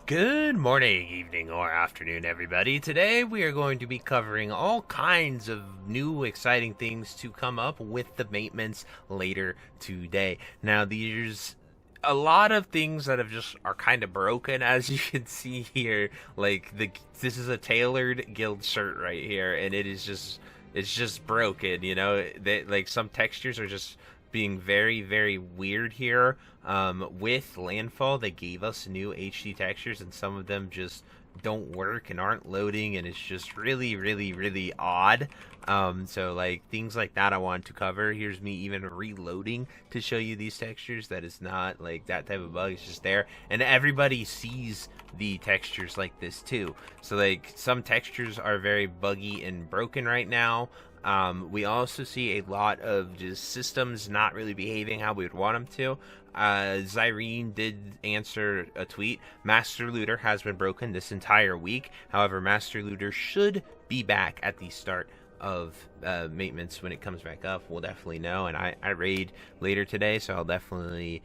Good morning, evening, or afternoon, everybody. Today we are going to be covering all kinds of new exciting things to come up with the maintenance later today. Now, there's a lot of things that are kind of broken, as you can see here. This is a tailored guild shirt right here, and it's just broken. Some textures are just being very, very weird here. With Landfall, they gave us new HD textures, and some of them just don't work and aren't loading, and it's just really, really, really odd. Things like that I want to cover. Here's me even reloading to show you these textures. That is not like that type of bug. It's just there, and everybody sees the textures like this too. So some textures are very buggy and broken right now. We also see a lot of just systems not really behaving how we would want them to. Zyrene did answer a tweet. Master Looter has been broken this entire week. However, Master Looter should be back at the start of maintenance when it comes back up. We'll definitely know, and I raid later today, so I'll definitely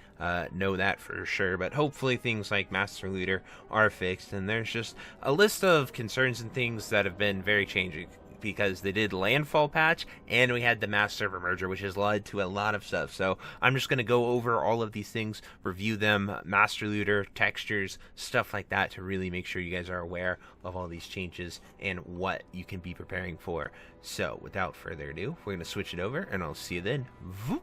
know that for sure. But hopefully things like Master Looter are fixed, and there's just a list of concerns and things that have been very changing, because they did Landfall patch and we had the mass server merger, which has led to a lot of stuff. So I'm just going to go over all of these things, review them, Master Looter, textures, stuff like that, to really make sure you guys are aware of all these changes and what you can be preparing for. So without further ado, we're going to switch it over, and I'll see you then. Voop.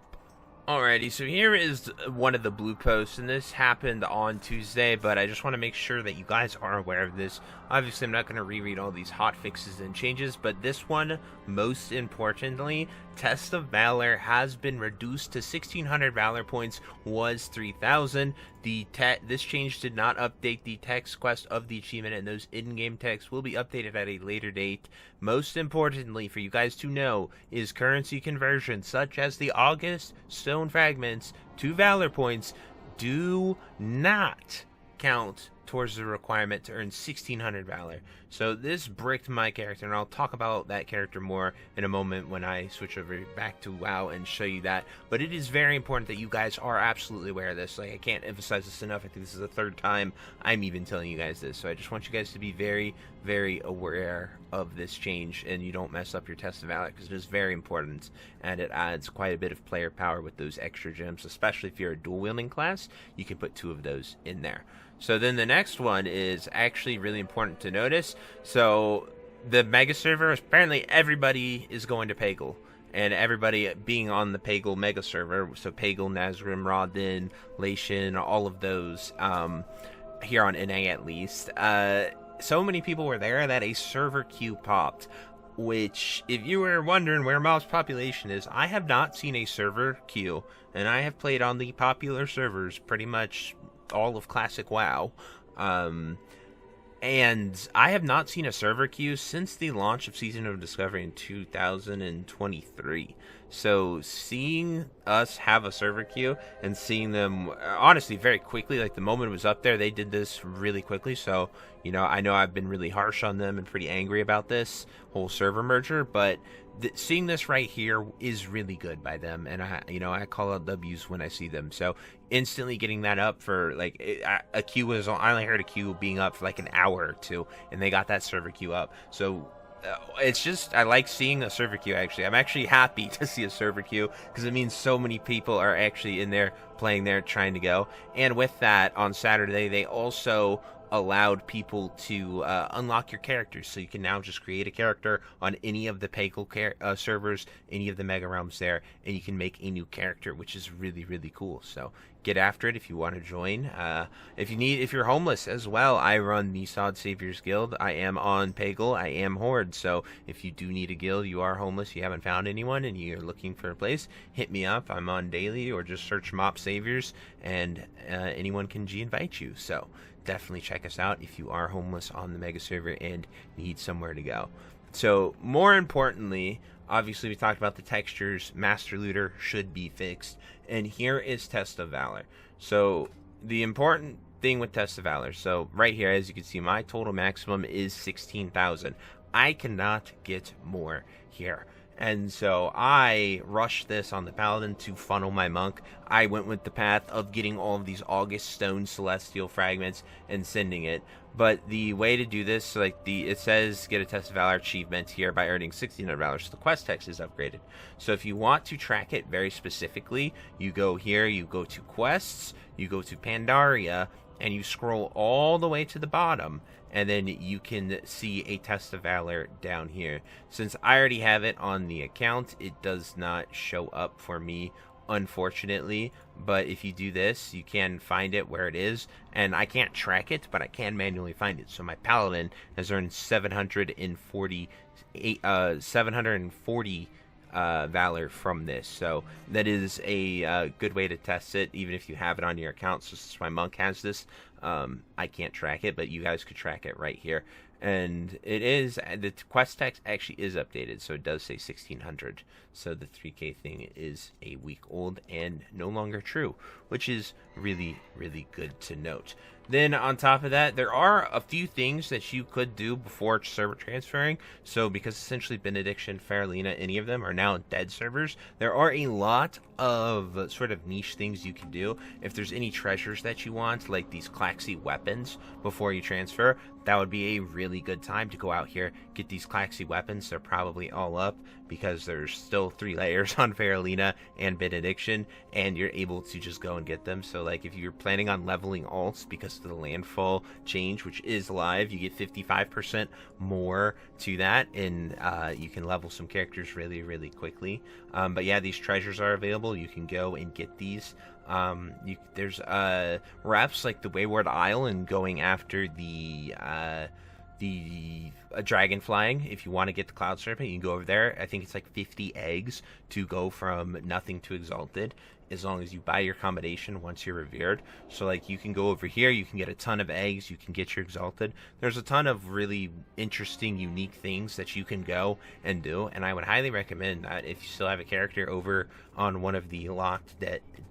Alrighty, so here is one of the blue posts, and this happened on Tuesday, but I just want to make sure that you guys are aware of this. Obviously, I'm not going to reread all these hot fixes and changes, but this one, most importantly, Test of Valor has been reduced to 1,600 Valor points, was 3,000. This change did not update the text quest of the achievement, and those in-game texts will be updated at a later date. Most importantly for you guys to know is currency conversion, such as the August Stone Fragments to Valor points, do not count towards the requirement to earn 1,600 Valor. So this bricked my character, and I'll talk about that character more in a moment when I switch over back to WoW and show you that. But it is very important that you guys are absolutely aware of this. I can't emphasize this enough. I think this is the third time I'm even telling you guys this. So I just want you guys to be very, very aware of this change, and you don't mess up your Test of Valor, because it is very important, and it adds quite a bit of player power with those extra gems, especially if you're a dual wielding class. You can put 2 of those in there. So then the next one is actually really important to notice. So the mega server, apparently everybody is going to Pagel, and everybody being on the Pagel mega server, so Pagel, Nazrim, Rawdin, Lation, all of those, here on NA at least, so many people were there that a server queue popped. Which, if you were wondering where Mob's population is, I have not seen a server queue, and I have played on the popular servers pretty much all of Classic WoW, and I have not seen a server queue since the launch of Season of Discovery in 2023. So seeing us have a server queue and seeing them, honestly, very quickly, like the moment it was up there, they did this really quickly. So, I know I've been really harsh on them and pretty angry about this whole server merger, but seeing this right here is really good by them, and I call out W's when I see them. So instantly getting that up for a queue I only heard a queue being up for like an hour or two, and they got that server queue up. So it's just, I like seeing a server queue. Actually, I'm actually happy to see a server queue, because it means so many people are actually in there playing there, trying to go. And with that, on Saturday they also allowed people to unlock your characters, so you can now just create a character on any of the Pagel servers, any of the Mega Realms there, and you can make a new character, which is really, really cool. So get after it if you want to join. If you're homeless as well, I run the Sod Saviors Guild. I am on Pagel, I am Horde, so if you do need a guild, you are homeless, you haven't found anyone, and you're looking for a place, hit me up. I'm on daily, or just search Mop Saviors, and anyone can G-invite you. So definitely check us out if you are homeless on the mega server and need somewhere to go. So more importantly, obviously we talked about the textures. Master Looter should be fixed, and here is Test of Valor. So the important thing with Test of Valor, so right here, as you can see, my total maximum is 16,000. I cannot get more here. And so I rushed this on the Paladin to funnel my Monk. I went with the path of getting all of these August Stone Celestial Fragments and sending it. But the way to do this, like it says get a Test of Valor achievement here by earning 1600 Valor, so the quest text is upgraded. So if you want to track it very specifically, you go here, you go to quests, you go to Pandaria, and you scroll all the way to the bottom, and then you can see a Test of Valor down here. Since I already have it on the account, it does not show up for me, unfortunately. But if you do this, you can find it where it is, and I can't track it, but I can manually find it. So my Paladin has earned 740 Valor from this, so that is a good way to test it, even if you have it on your account. So since my Monk has this, I can't track it, but you guys could track it right here. And it is, the quest text actually is updated, so it does say 1600. So the 3K thing is a week old and no longer true, which is really, really good to note. Then on top of that, there are a few things that you could do before server transferring. So because essentially Benediction, Faralina, any of them are now dead servers, there are a lot of sort of niche things you can do. If there's any treasures that you want, like these Klaxi weapons before you transfer, that would be a really good time to go out here, get these Klaxi weapons. They're probably all up because there's still 3 layers on Faralina and Benediction, and you're able to just go and get them. So like if you're planning on leveling alts because of the landfall change, which is live, you get 55% more to that, and you can level some characters really, really quickly. But yeah, these treasures are available. You can go and get these. There's reps like the Wayward Isle and going after the dragon flying. If you want to get the Cloud Serpent, you can go over there. I think it's like 50 eggs to go from nothing to exalted, as long as you buy your combination once you're revered. So like you can go over here, you can get a ton of eggs, you can get your exalted. There's a ton of really interesting, unique things that you can go and do, and I would highly recommend that if you still have a character over on one of the locked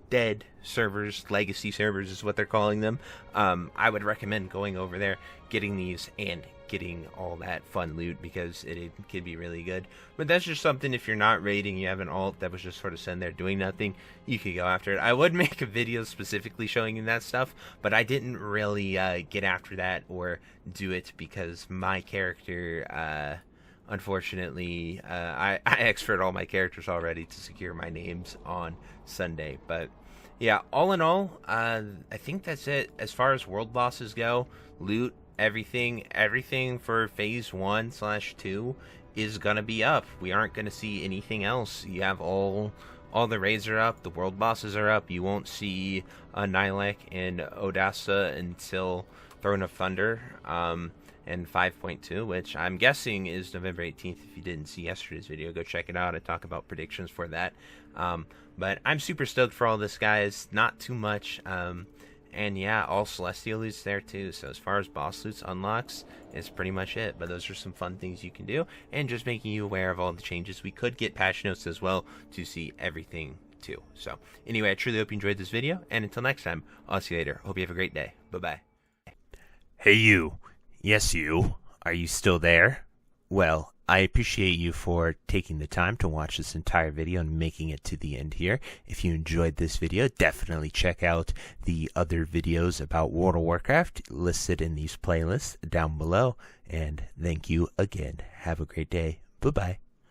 dead servers, legacy servers is what they're calling them, I would recommend going over there, getting these, and getting all that fun loot, because it can be really good. But that's just something, if you're not raiding, you have an alt that was just sort of sitting there doing nothing, you could go after it. I would make a video specifically showing you that stuff, but I didn't really get after that or do it because my character, unfortunately, I experted all my characters already to secure my names on Sunday. But yeah, all in all, I think that's it as far as world bosses go. Loot, everything for phase 1/2 is gonna be up. We aren't gonna see anything else. You have all the raids are up, the world bosses are up. You won't see Nilek and Odessa until Throne of Thunder and 5.2, which I'm guessing is November 18th. If you didn't see yesterday's video, go check it out. I talk about predictions for that. But I'm super stoked for all this, guys. Not too much. And yeah, all Celestial loot's there too. So as far as boss loots unlocks, it's pretty much it. But those are some fun things you can do, and just making you aware of all the changes. We could get patch notes as well to see everything too. So anyway, I truly hope you enjoyed this video, and until next time, I'll see you later. Hope you have a great day. Bye-bye. Hey you. Yes, you. Are you still there? Well, I appreciate you for taking the time to watch this entire video and making it to the end here. If you enjoyed this video, definitely check out the other videos about World of Warcraft listed in these playlists down below. And thank you again. Have a great day. Bye-bye.